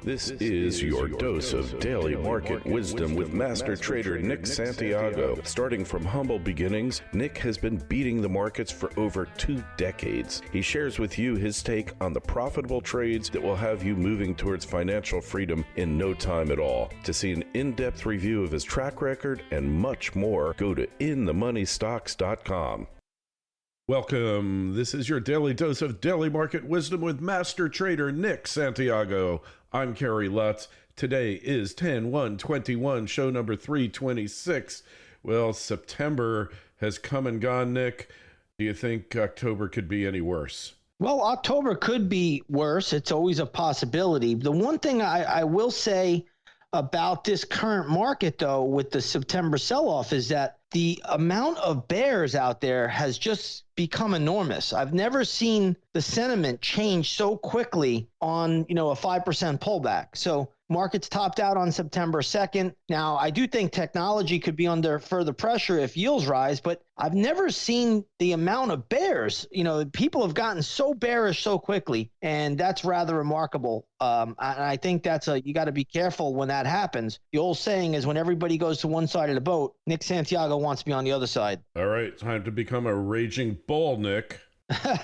This is your dose of daily market wisdom with master trader Nick Santiago. Starting from humble beginnings, Nick has been beating the markets for over 2 decades. He shares with you his take on the profitable trades that will have you moving towards financial freedom in no time at all. To see an in-depth review of his track record and much more, go to inthemoneystocks.com. Welcome. This is your daily dose of daily market wisdom with master trader Nick Santiago. I'm Kerry Lutz. Today is 10/1/21, show number 326. Well, September has come and gone, Nick. Do you think October could be any worse? Well, October could be worse. It's always a possibility. The one thing I will say about this current market, though, with the September sell-off is that the amount of bears out there has just become enormous. I've never seen the sentiment change so quickly on, a 5% pullback. So markets topped out on September 2nd. Now, I do think technology could be under further pressure if yields rise, but I've never seen the amount of bears. People have gotten so bearish so quickly, and that's rather remarkable. I think you got to be careful when that happens. The old saying is when everybody goes to one side of the boat, Nick Santiago wants to be on the other side. All right, time to become a raging bull, Nick.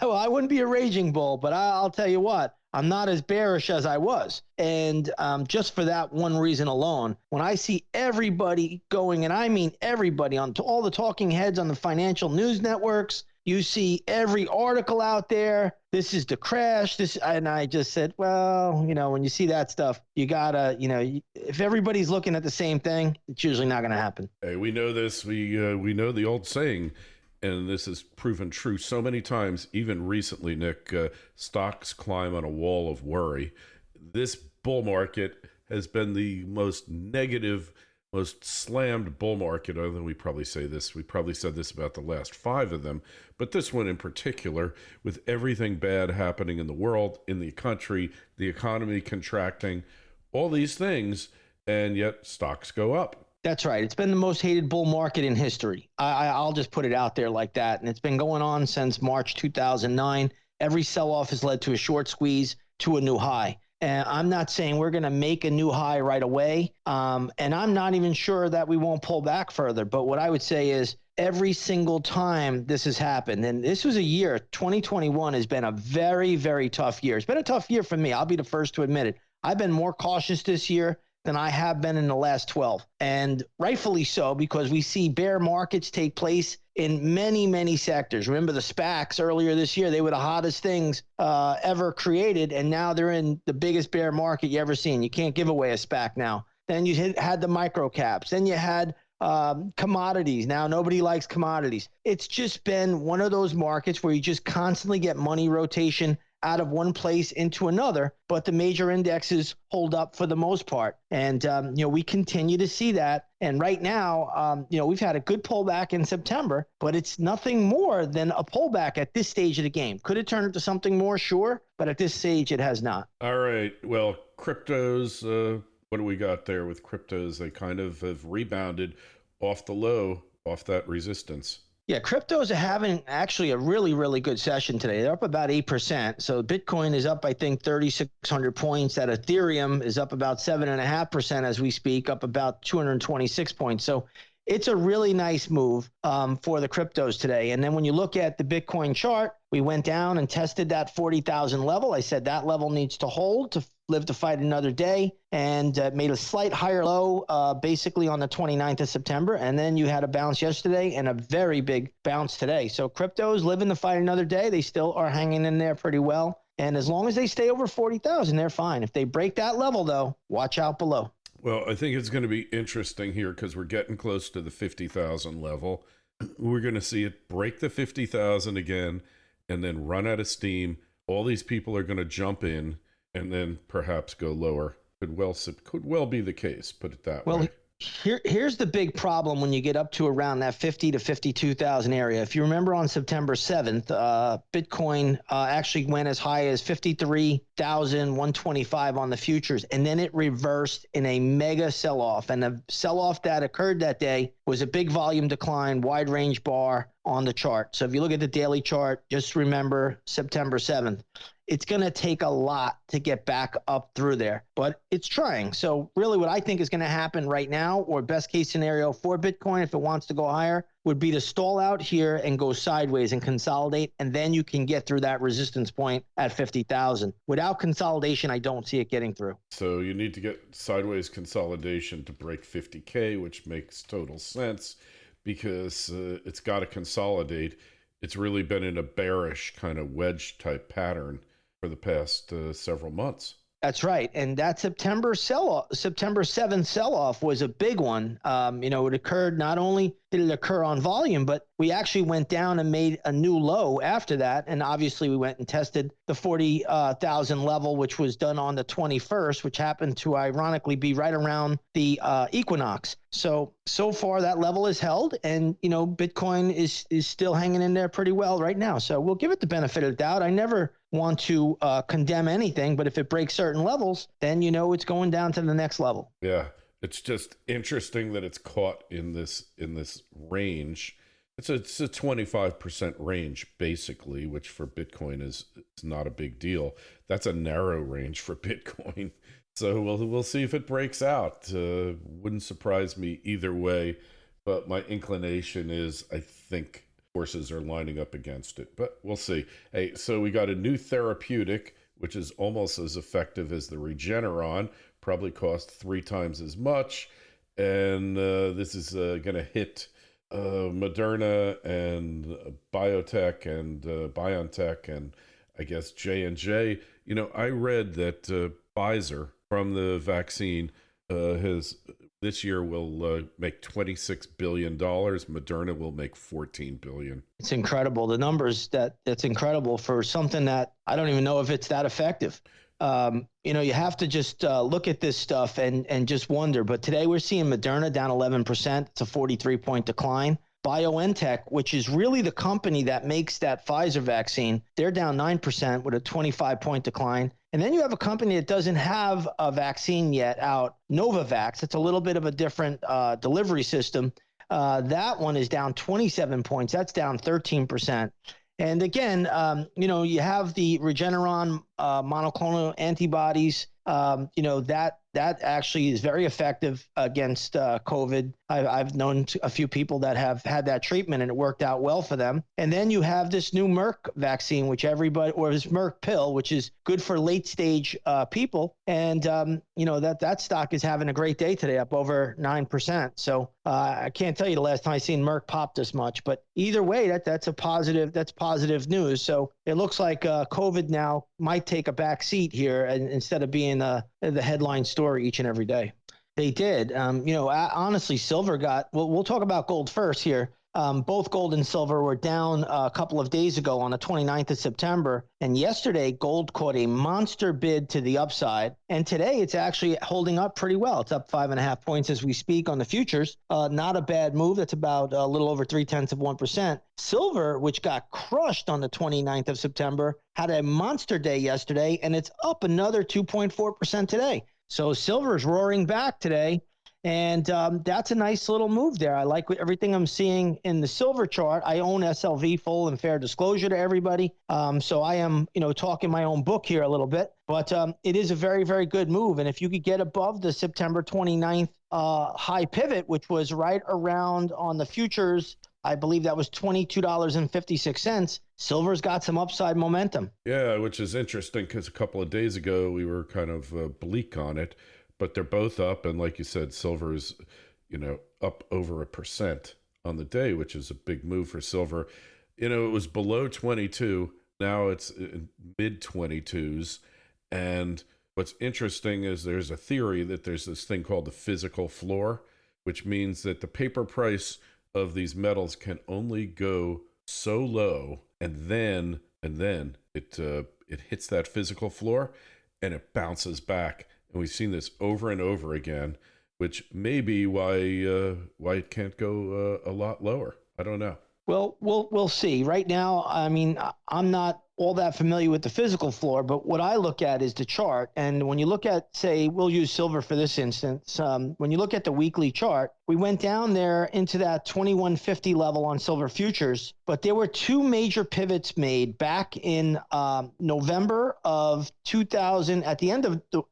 Well, I wouldn't be a raging bull, but I'll tell you what, I'm not as bearish as I was. And just for that one reason alone, when I see everybody going, and I mean everybody, on all the talking heads on the financial news networks, you see every article out there, this is the crash, and I just said, well, when you see that stuff, you gotta, if everybody's looking at the same thing, it's usually not gonna happen. Hey, we know this, we know the old saying, and this has proven true so many times, even recently, Nick, stocks climb on a wall of worry. This bull market has been the most negative, most slammed bull market. Although we probably said this about the last 5 of them, but this one in particular, with everything bad happening in the world, in the country, the economy contracting, all these things, and yet stocks go up. That's right. It's been the most hated bull market in history. I'll just put it out there like that. And it's been going on since March 2009. Every sell-off has led to a short squeeze to a new high. And I'm not saying we're going to make a new high right away. And I'm not even sure that we won't pull back further. But what I would say is every single time this has happened, and this was a year, 2021 has been a very, very tough year. It's been a tough year for me. I'll be the first to admit it. I've been more cautious this year than I have been in the last 12. And rightfully so, because we see bear markets take place in many, many sectors. Remember the SPACs earlier this year, they were the hottest things ever created. And now they're in the biggest bear market you ever seen. You can't give away a SPAC now. Then you had the micro caps. Then you had commodities. Now nobody likes commodities. It's just been one of those markets where you just constantly get money rotation out of one place into another, but the major indexes hold up for the most part. And, we continue to see that. And right now, we've had a good pullback in September, but it's nothing more than a pullback at this stage of the game. Could it turn into something more? Sure. But at this stage, it has not. All right. Well, cryptos, what do we got there with cryptos? They kind of have rebounded off the low, off that resistance. Yeah, cryptos are having actually a really, really good session today. They're up about 8%. So Bitcoin is up, I think, 3,600 points. That Ethereum is up about 7.5% as we speak, up about 226 points. So it's a really nice move for the cryptos today. And then when you look at the Bitcoin chart, we went down and tested that 40,000 level. I said that level needs to hold to live to fight another day, and made a slight higher low basically on the 29th of September. And then you had a bounce yesterday and a very big bounce today. So cryptos living to fight another day. They still are hanging in there pretty well. And as long as they stay over 40,000, they're fine. If they break that level, though, watch out below. Well, I think it's going to be interesting here because we're getting close to the 50,000 level. We're going to see it break the 50,000 again and then run out of steam. All these people are going to jump in and then perhaps go lower. Could well be the case, put it that way. Here's the big problem when you get up to around that 50 to 52,000 area. If you remember on September 7th, Bitcoin actually went as high as 53 125 on the futures, and then it reversed in a mega sell-off. And the sell-off that occurred that day was a big volume decline, wide range bar on the chart. So if you look at the daily chart, just remember September 7th. It's going to take a lot to get back up through there, but it's trying. So really what I think is going to happen right now, or best case scenario for Bitcoin, if it wants to go higher, would be to stall out here and go sideways and consolidate, and then you can get through that resistance point at 50,000. Without consolidation, I don't see it getting through. So you need to get sideways consolidation to break 50K, which makes total sense because it's got to consolidate. It's really been in a bearish kind of wedge type pattern for the past several months. That's right. And that September 7th sell-off was a big one. It occurred, not only did it occur on volume, but we actually went down and made a new low after that. And obviously we went and tested the 40,000 level, which was done on the 21st, which happened to ironically be right around the equinox. So far that level is held, and, Bitcoin is still hanging in there pretty well right now. So we'll give it the benefit of the doubt. I never want to condemn anything, but if it breaks certain levels, then it's going down to the next level. Yeah, it's just interesting that it's caught in this range. It's a 25% range basically, which for Bitcoin is not a big deal. That's a narrow range for Bitcoin. So we'll see if it breaks out. Wouldn't surprise me either way, but my inclination is I think forces are lining up against it, but we'll see. Hey, so we got a new therapeutic, which is almost as effective as the Regeneron, probably cost 3 times as much, and this is going to hit Moderna and biotech and BioNTech and I guess J&J. I read that Pfizer from the vaccine this year will make $26 billion. Moderna will make $14 billion. It's incredible. The numbers that's incredible for something that I don't even know if it's that effective. You have to just look at this stuff and just wonder. But today we're seeing Moderna down 11%. It's a 43-point decline. BioNTech, which is really the company that makes that Pfizer vaccine, they're down 9% with a 25-point decline. And then you have a company that doesn't have a vaccine yet out, Novavax. It's a little bit of a different delivery system. That one is down 27 points. That's down 13%. And again, you have the Regeneron monoclonal antibodies. That actually is very effective against COVID. I've known a few people that have had that treatment and it worked out well for them. And then you have this new Merck vaccine, or this Merck pill, which is good for late stage people. And, that stock is having a great day today, up over 9%. So I can't tell you the last time I seen Merck pop this much, but either way, that's positive news. So it looks like COVID now might take a back seat here and instead of being the headline story each and every day. They did. Honestly, silver we'll talk about gold first here. Both gold and silver were down a couple of days ago on the 29th of September. And yesterday, gold caught a monster bid to the upside. And today, it's actually holding up pretty well. It's up 5.5 points as we speak on the futures. Not a bad move. That's about a little over 0.3%. Silver, which got crushed on the 29th of September, had a monster day yesterday, and it's up another 2.4% today. So silver is roaring back today. And that's a nice little move there. I like everything I'm seeing in the silver chart. I own SLV, full and fair disclosure to everybody. So I am, talking my own book here a little bit. But it is a very, very good move. And if you could get above the September 29th high pivot, which was right around on the futures, I believe that was $22.56. Silver's got some upside momentum. Yeah, which is interesting because a couple of days ago we were kind of bleak on it. But they're both up, and like you said, silver is, up over 1% on the day, which is a big move for silver. It was below 22. Now it's in mid 22s. And what's interesting is there's a theory that there's this thing called the physical floor, which means that the paper price of these metals can only go so low, and then it hits that physical floor, and it bounces back. And we've seen this over and over again, which may be why it can't go a lot lower. I don't know. Well, we'll see. Right now, I mean, I'm not all that familiar with the physical floor, but what I look at is the chart. And when you look at, say, we'll use silver for this instance. When you look at the weekly chart, we went down there into that 2150 level on silver futures, but there were two major pivots made back in November of 2000, at the end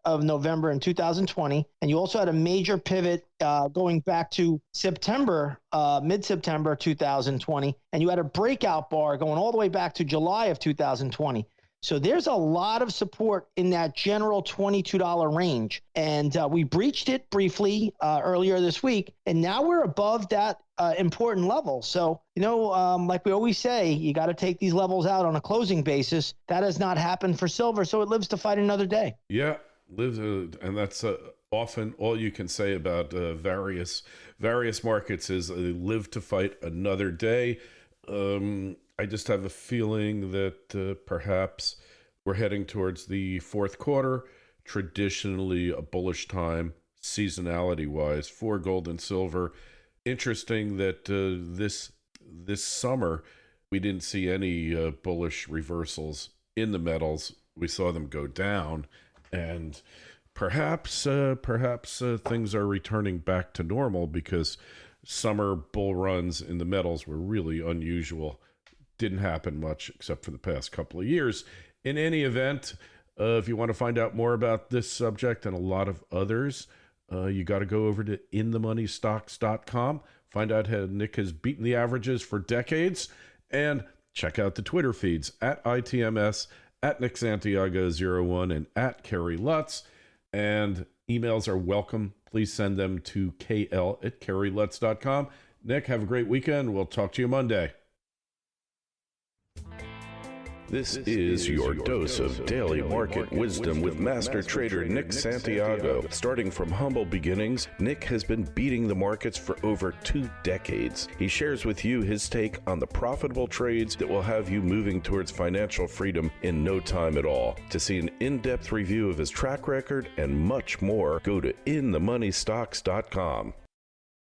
of November in 2020. And you also had a major pivot going back to September, mid-September 2020, and you had a breakout bar going all the way back to July of 2020. So there's a lot of support in that general $22 range. And we breached it briefly earlier this week, and now we're above that important level. So, like we always say, you got to take these levels out on a closing basis. That has not happened for silver, so it lives to fight another day. Yeah, lives, and that's often all you can say about various markets is live to fight another day. I just have a feeling that perhaps we're heading towards the fourth quarter, traditionally a bullish time, seasonality-wise, for gold and silver. Interesting that this summer we didn't see any bullish reversals in the metals. We saw them go down, and perhaps things are returning back to normal because summer bull runs in the metals were really unusual. Didn't happen much except for the past couple of years. In any event, if you want to find out more about this subject and a lot of others, you got to go over to inthemoneystocks.com, find out how Nick has beaten the averages for decades, and check out the Twitter feeds at ITMS, at Nick Santiago01, and at Kerry Lutz. And emails are welcome. Please send them to kl@kerrylutz.com. Nick, have a great weekend. We'll talk to you Monday. This is your dose of daily market wisdom with master trader Nick Santiago. Starting from humble beginnings, Nick has been beating the markets for over 2 decades. He shares with you his take on the profitable trades that will have you moving towards financial freedom in no time at all. To see an in-depth review of his track record and much more, go to inthemoneystocks.com.